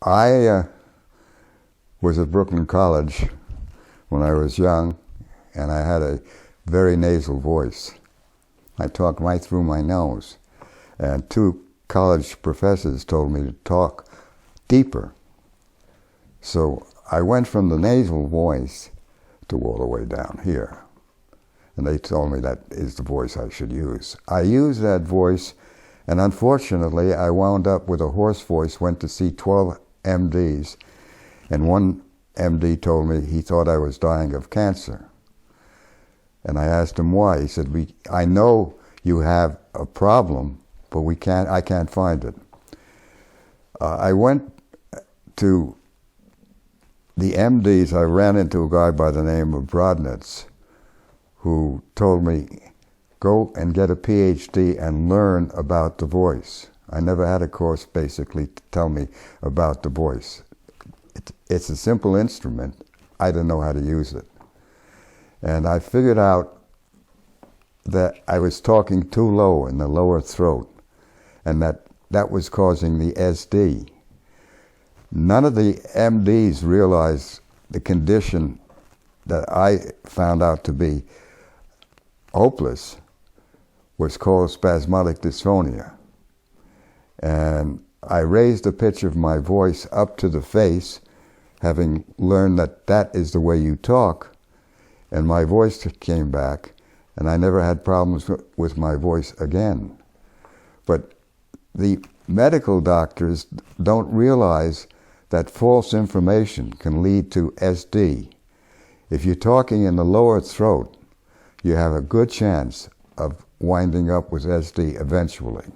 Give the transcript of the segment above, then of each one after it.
I was at Brooklyn College when I was young, and I had a very nasal voice. I talked right through my nose, and two college professors told me to talk deeper. So I went from the nasal voice to all the way down here. And they told me that is the voice I should use. I used that voice, and unfortunately I wound up with a hoarse voice, went to see 12 MDs, and one MD told me he thought I was dying of cancer. And I asked him why. He said, I know you have a problem, but I can't find it. I went to the MDs. I ran into a guy by the name of Brodnitz, who told me, go and get a PhD and learn about the voice. I never had a course basically to tell me about the voice. It's a simple instrument. I didn't know how to use it. And I figured out that I was talking too low in the lower throat, and that was causing the SD. None of the MDs realized the condition that I found out to be hopeless was called spasmodic dysphonia. And I raised the pitch of my voice up to the face, having learned that that is the way you talk, and my voice came back, and I never had problems with my voice again. But the medical doctors don't realize that false information can lead to SD. If you're talking in the lower throat, you have a good chance of winding up with SD eventually.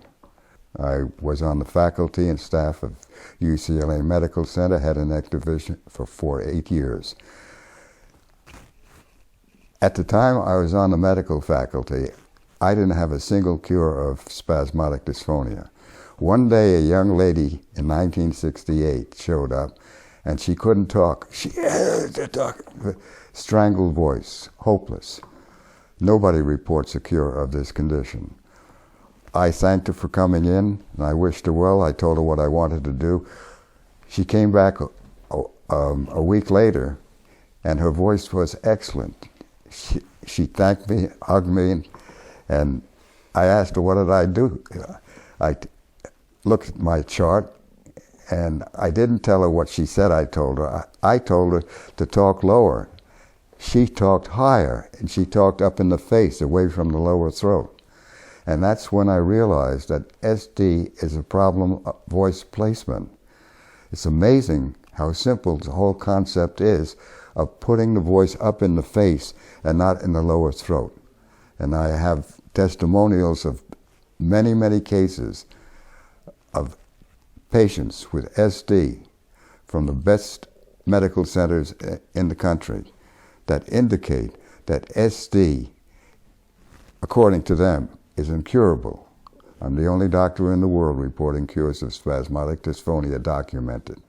I was on the faculty and staff of UCLA Medical Center, head and neck division for 8 years. At the time I was on the medical faculty, I didn't have a single cure of spasmodic dysphonia. One day a young lady in 1968 showed up, and she couldn't talk. She had to talk, strangled voice, hopeless. Nobody reports a cure of this condition. I thanked her for coming in, and I wished her well. I told her what I wanted to do. She came back a week later, and her voice was excellent. She thanked me, hugged me, and I asked her, what did I do? I looked at my chart, and I didn't tell her what she said I told her. I told her to talk lower. She talked higher, and she talked up in the face, away from the lower throat. And that's when I realized that SD is a problem of voice placement. It's amazing how simple the whole concept is of putting the voice up in the face and not in the lower throat. And I have testimonials of many, many cases of patients with SD from the best medical centers in the country that indicate that SD, according to them, is incurable. I'm the only doctor in the world reporting cures of spasmodic dysphonia documented.